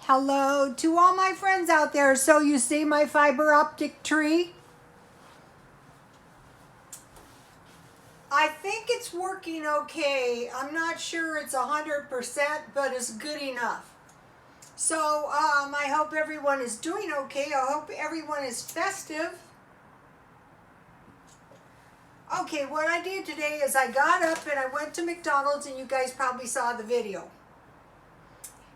Hello to all my friends out there. So you see my fiber optic tree? I think it's working okay. I'm not sure it's 100%, but it's good enough. So I hope everyone is doing okay. I hope everyone is festive. Okay, what I did today is I got up and I went to McDonald's, and you guys probably saw the video.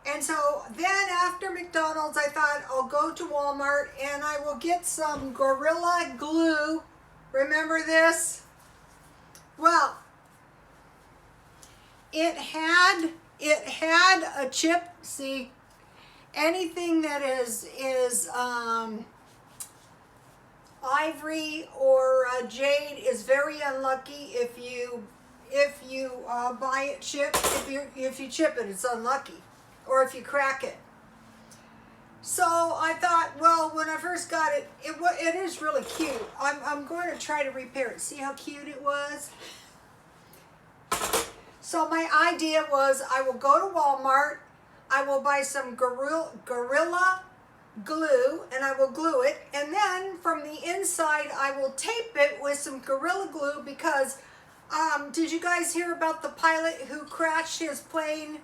And so then after McDonald's, I thought I'll go to Walmart and I will get some Gorilla Glue. Remember this? Well, it had a chip. See, anything that is ivory or jade is very unlucky. If you buy it chipped, if you chip it, it's unlucky. Or if you crack it. So I thought, well, when I first got it, it is really cute. I'm going to try to repair it. See how cute it was? So my idea was I will go to Walmart, I will buy some Gorilla Glue, and I will glue it. And then from the inside, I will tape it with some Gorilla Glue because, did you guys hear about the pilot who crashed his plane?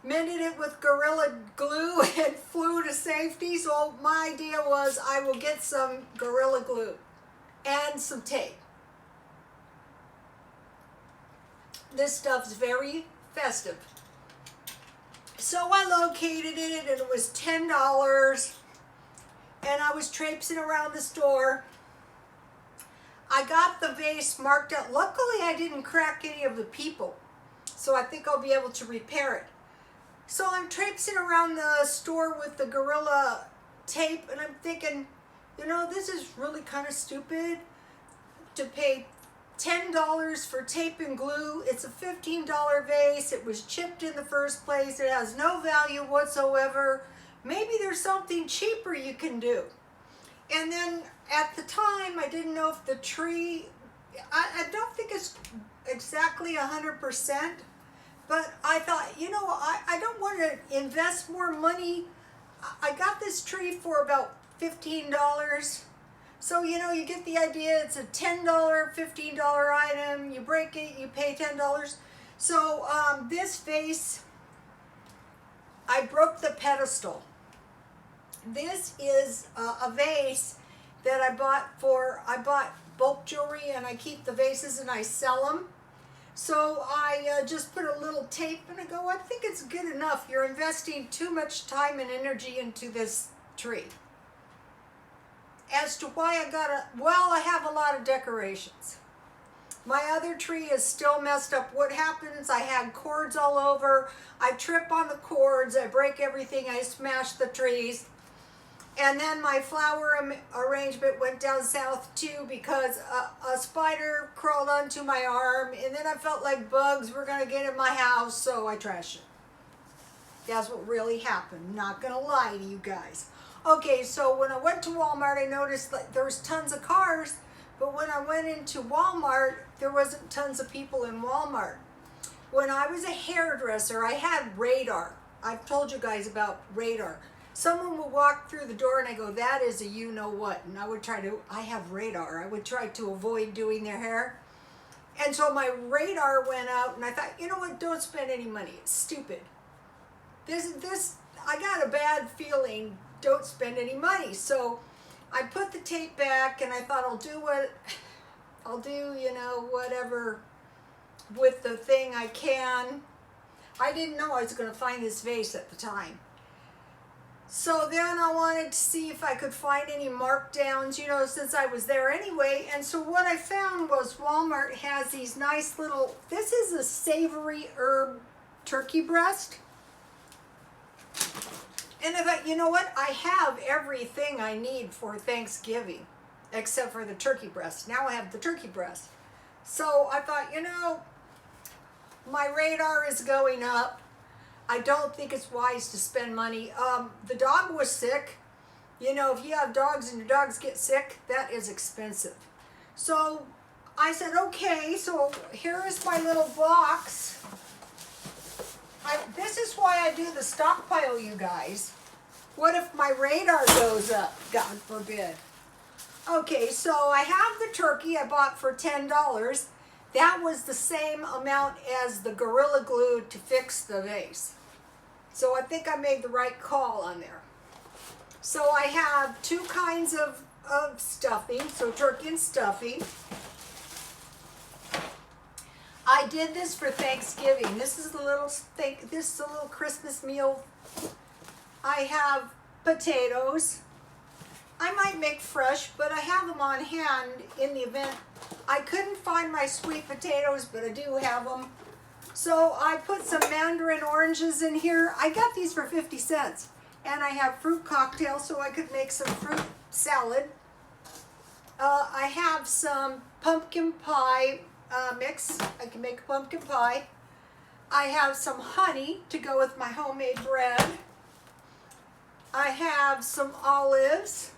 Mended it with Gorilla Glue and flew to safety. So my idea was I will get some Gorilla Glue and some tape. This stuff's very festive. So I located it and it was $10, and I was traipsing around the store. I got the vase marked out. Luckily I didn't crack any of the people, so I think I'll be able to repair it. So I'm traipsing around the store with the Gorilla tape, and I'm thinking, you know, this is really kind of stupid to pay $10 for tape and glue. It's a $15 vase. It was chipped in the first place. It has no value whatsoever. Maybe there's something cheaper you can do. And then at the time, I didn't know if the tree, I don't think it's exactly 100%. But I thought, you know, I don't want to invest more money. I got this tree for about $15. So, you know, you get the idea. It's a $10, $15 item. You break it, you pay $10. So this vase, I broke the pedestal. This is a vase that I bought bulk jewelry, and I keep the vases and I sell them. So I just put a little tape, and I go, I think it's good enough. You're investing too much time and energy into this tree. As to why I got I have a lot of decorations. My other tree is still messed up. What happens, I had cords all over. I trip on the cords, I break everything, I smash the trees. And then my flower arrangement went down south too because a spider crawled onto my arm, and then I felt like bugs were going to get in my house, so I trashed it. That's what really happened. Not going to lie to you guys. Okay, so when I went to Walmart, I noticed that there was tons of cars, but when I went into Walmart, there wasn't tons of people in Walmart. When I was a hairdresser, I had radar. I've told you guys about radar. Someone would walk through the door and I go, that is a you-know-what. And I have radar. I would try to avoid doing their hair. And so my radar went out, and I thought, you know what, don't spend any money. It's stupid. I got a bad feeling, don't spend any money. So I put the tape back, and I thought I'll do, you know, whatever with the thing I can. I didn't know I was going to find this vase at the time. So then I wanted to see if I could find any markdowns, you know, since I was there anyway. And so what I found was Walmart has these nice little, this is a savory herb turkey breast. And I thought, you know what? I have everything I need for Thanksgiving, except for the turkey breast. Now I have the turkey breast. So I thought, you know, my radar is going up. I don't think it's wise to spend money. The dog was sick. You know, if you have dogs and your dogs get sick, that is expensive. So I said, okay, so here is my little box. This is why I do the stockpile, you guys. What if my radar goes up? God forbid. Okay, so I have the turkey I bought for $10. That was the same amount as the Gorilla Glue to fix the vase. So I think I made the right call on there. So I have two kinds of stuffing, so turkey and stuffing. I did this for Thanksgiving. This is a little Christmas meal. I have potatoes. I might make fresh, but I have them on hand in the event. I couldn't find my sweet potatoes, but I do have them. So I put some mandarin oranges in here. I got these for 50 cents. And I have fruit cocktails, so I could make some fruit salad. I have some pumpkin pie mix. I can make a pumpkin pie. I have some honey to go with my homemade bread. I have some olives.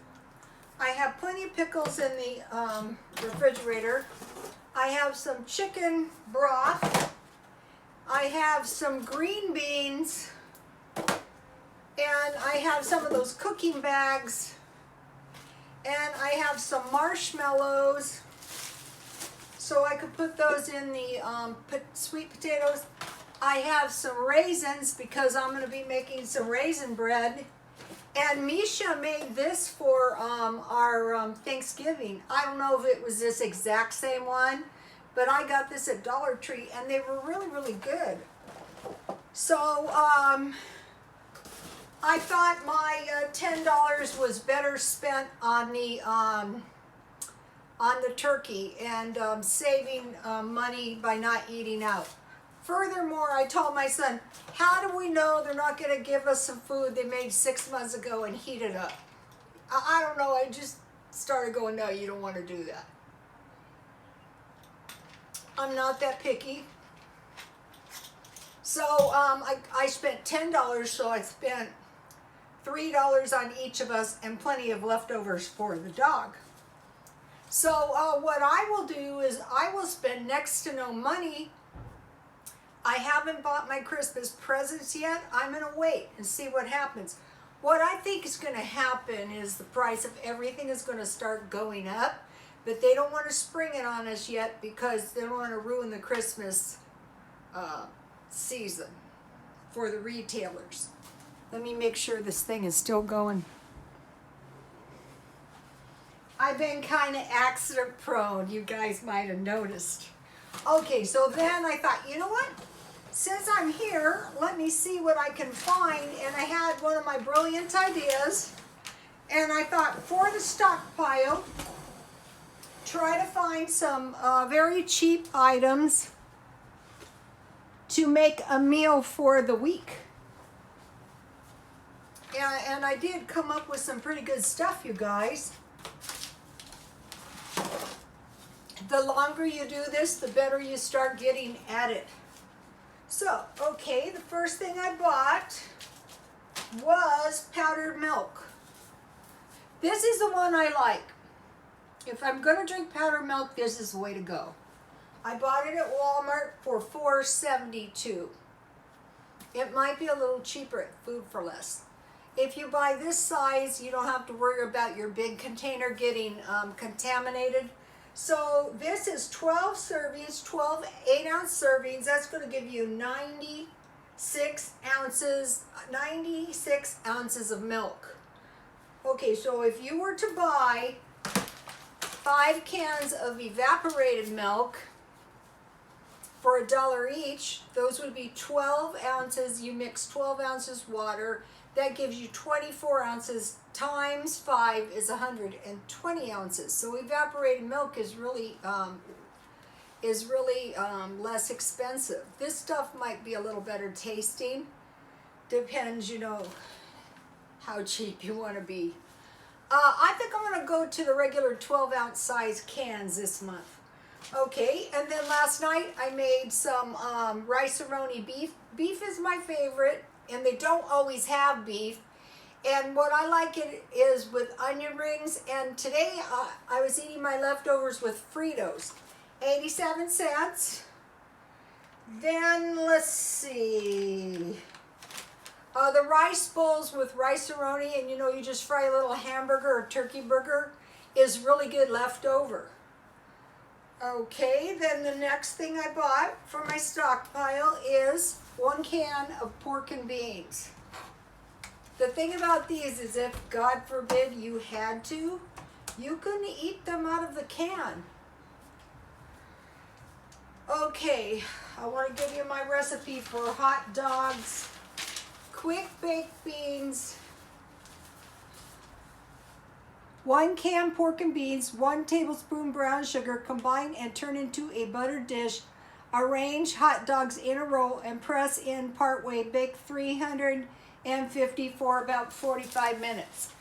I have plenty of pickles in the refrigerator. I have some chicken broth. I have some green beans. And I have some of those cooking bags. And I have some marshmallows. So I could put those in the sweet potatoes. I have some raisins because I'm going to be making some raisin bread. And Misha made this for our Thanksgiving. I don't know if it was this exact same one, but I got this at Dollar Tree and they were really, really good. So I thought my $10 was better spent on the turkey and saving money by not eating out. Furthermore, I told my son, how do we know they're not going to give us some food they made 6 months ago and heat it up? I don't know. I just started going, no, you don't want to do that. I'm not that picky. So I spent $10, so I spent $3 on each of us and plenty of leftovers for the dog. So what I will do is I will spend next to no money. I haven't bought my Christmas presents yet. I'm going to wait and see what happens. What I think is going to happen is the price of everything is going to start going up, but they don't want to spring it on us yet because they don't want to ruin the Christmas season for the retailers. Let me make sure this thing is still going. I've been kind of accident prone, you guys might have noticed. Okay, so then I thought, you know what? Since I'm here, let me see what I can find. And I had one of my brilliant ideas. And I thought, for the stockpile, try to find some very cheap items to make a meal for the week. And I did come up with some pretty good stuff, you guys. The longer you do this, the better you start getting at it. So, okay, the first thing I bought was powdered milk. This is the one I like. If I'm going to drink powdered milk, this is the way to go. I bought it at Walmart for $4.72. It might be a little cheaper at Food for Less. If you buy this size, you don't have to worry about your big container getting contaminated. So this is 12 servings, 12 8-ounce servings. That's going to give you 96 ounces of milk. Okay, so if you were to buy 5 cans of evaporated milk for $1 each, those would be 12 ounces. You mix 12 ounces water. That gives you 24 ounces times 5 is 120 ounces. So evaporated milk is really less expensive. This stuff might be a little better tasting. Depends, you know, how cheap you want to be. I think I'm going to go to the regular 12-ounce size cans this month. Okay, and then last night I made some rice-a-roni beef. Beef is my favorite. And they don't always have beef. And what I like it is with onion rings. And today I was eating my leftovers with Fritos. 87 cents. Then let's see. The rice bowls with rice-a-roni, and you just fry a little hamburger or turkey burger, is really good leftover. Okay, then the next thing I bought for my stockpile is 1 can of pork and beans. The thing about these is if, God forbid, you had to, you couldn't eat them out of the can. Okay, I want to give you my recipe for hot dogs, quick baked beans, 1 can pork and beans, 1 tablespoon brown sugar, combine and turn into a buttered dish. Arrange hot dogs in a row and press in partway. Bake 350 for about 45 minutes.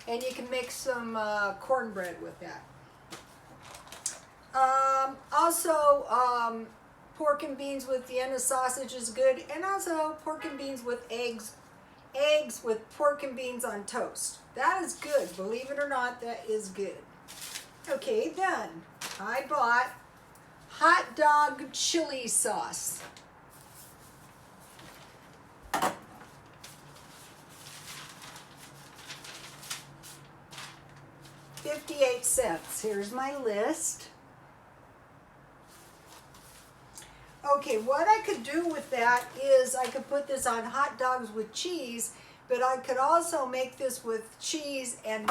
And you can make some cornbread with that. Also, pork and beans with Vienna sausage is good, and also pork and beans with eggs. Eggs with pork and beans on toast. That is good. Believe it or not, that is good. Okay, then I bought hot dog chili sauce. $0.58. Here's my list. Okay, what I could do with that is I could put this on hot dogs with cheese, but I could also make this with cheese and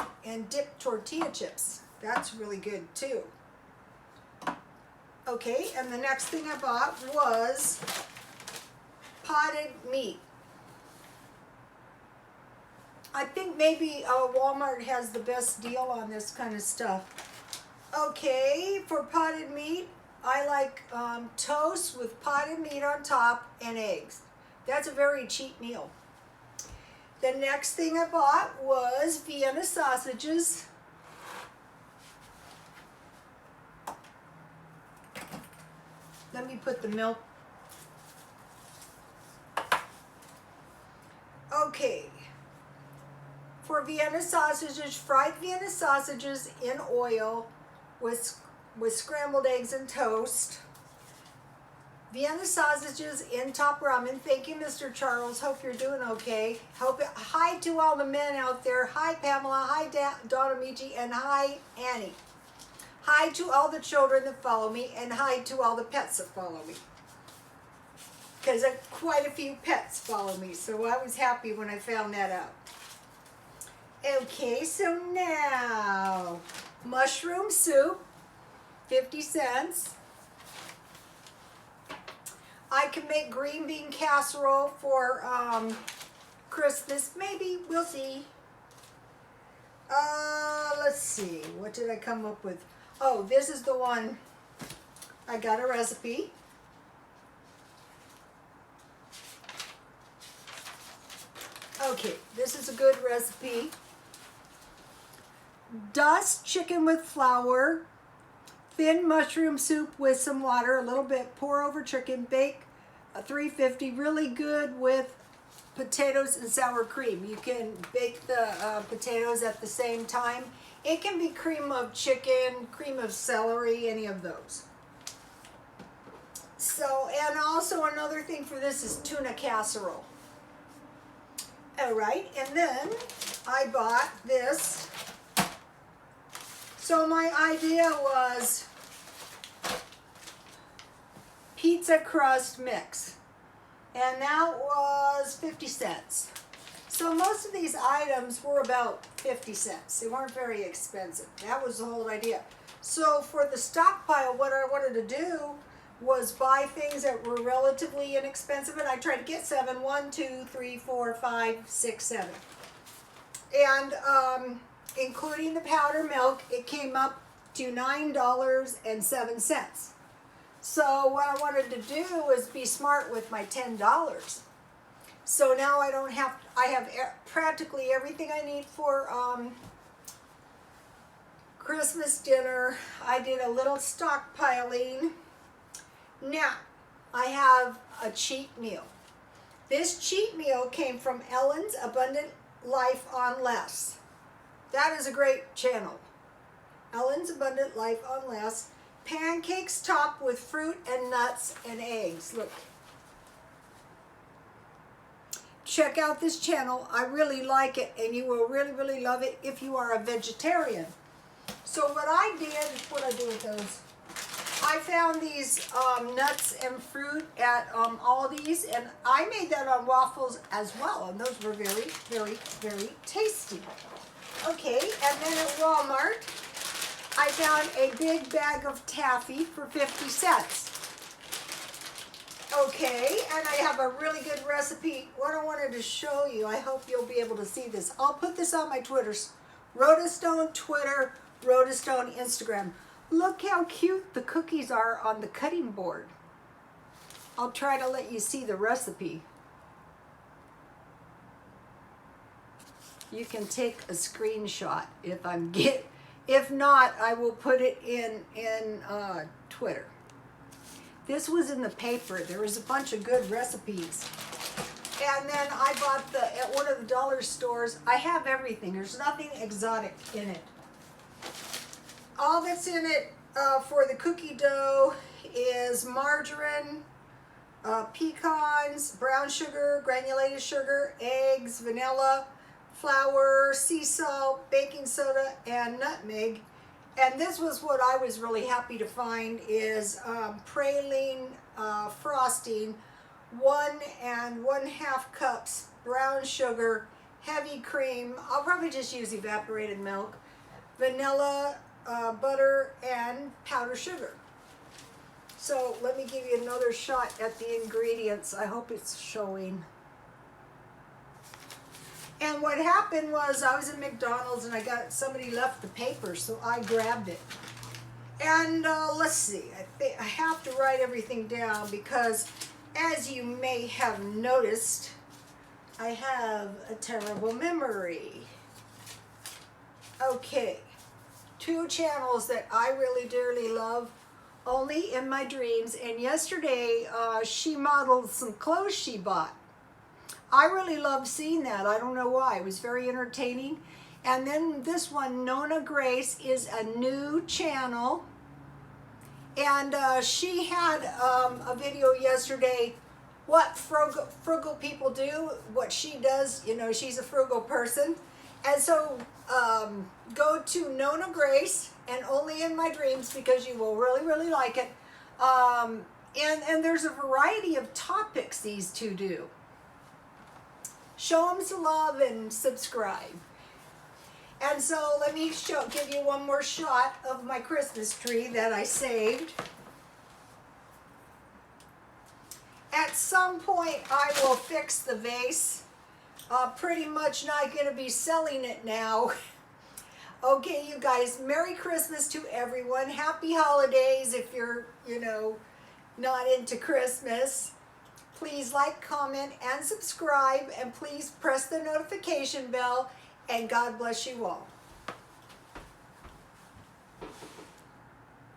dip tortilla chips. That's really good too. Okay, and the next thing I bought was potted meat. I think maybe Walmart has the best deal on this kind of stuff. Okay, for potted meat, I like toast with potted meat on top and eggs. That's a very cheap meal. The next thing I bought was Vienna sausages. Let me put the milk. Okay. For Vienna sausages, fried Vienna sausages in oil with scrambled eggs and toast. Vienna sausages in top ramen. Thank you, Mr. Charles. Hope you're doing okay. Hi to all the men out there. Hi, Pamela. Hi, Donna Michi. And hi, Annie. Hi to all the children that follow me. And hi to all the pets that follow me. Because quite a few pets follow me. So I was happy when I found that out. Okay, so now, mushroom soup, 50 cents. I can make green bean casserole for Christmas. Maybe, we'll see. Let's see, what did I come up with? Oh, this is the one, I got a recipe. Okay, this is a good recipe. Dust chicken with flour, thin mushroom soup with some water, a little bit, pour over chicken, bake 350, really good with potatoes and sour cream. You can bake the potatoes at the same time. It can be cream of chicken, cream of celery, any of those. So, and also another thing for this is tuna casserole. All right, and then I bought this. So my idea was pizza crust mix, and that was 50 cents. So most of these items were about 50 cents. They weren't very expensive. That was the whole idea. So for the stockpile, what I wanted to do was buy things that were relatively inexpensive, and I tried to get 7. 1, 2, 3, 4, 5, 6, 7. And including the powder milk, it came up to $9.07. So what I wanted to do was be smart with my $10. So now I have practically everything I need for Christmas dinner. I did a little stockpiling. Now, I have a cheat meal. This cheat meal came from Ellen's Abundant Life on Less. That is a great channel. Ellen's Abundant Life on Less. Pancakes topped with fruit and nuts and eggs. Look. Check out this channel. I really like it, and you will really, really love it if you are a vegetarian. So what I did, what I do with those, I found these nuts and fruit at Aldi's, and I made that on waffles as well, and those were very, very, very tasty. Okay, and then at Walmart, I found a big bag of taffy for 50 cents. Okay, and I have a really good recipe. What I wanted to show you, I hope you'll be able to see this. I'll put this on my Twitters. Rhoda Stone Twitter, Rhoda Stone Instagram. Look how cute the cookies are on the cutting board. I'll try to let you see the recipe. You can take a screenshot if not, I will put it in Twitter. This was in the paper. There was a bunch of good recipes. And then I bought at one of the dollar stores. I have everything. There's nothing exotic in it. All that's in it for the cookie dough is margarine, pecans, brown sugar, granulated sugar, eggs, vanilla, flour, sea salt, baking soda, and nutmeg. And this was what I was really happy to find is praline frosting, 1 1/2 cups brown sugar, heavy cream. I'll probably just use evaporated milk, vanilla, butter, and powdered sugar. So let me give you another shot at the ingredients. I hope it's showing. And what happened was I was at McDonald's and somebody left the paper, so I grabbed it. And let's see, I have to write everything down because as you may have noticed, I have a terrible memory. Okay, 2 channels that I really dearly love, Only in My Dreams, and yesterday she modeled some clothes she bought. I really loved seeing that. I don't know why. It was very entertaining. And then this one, Nona Grace, is a new channel. And she had a video yesterday, what frugal people do, what she does. You know, she's a frugal person. And so go to Nona Grace and Only in My Dreams because you will really, really like it. And there's a variety of topics these two do. Show them some love and subscribe. And so let me give you one more shot of my Christmas tree that I saved. At some point I will fix the vase. Pretty much not going to be selling it now. Okay, you guys, Merry Christmas to everyone. Happy holidays if you're, not into Christmas. Please like, comment, and subscribe, and please press the notification bell, and God bless you all.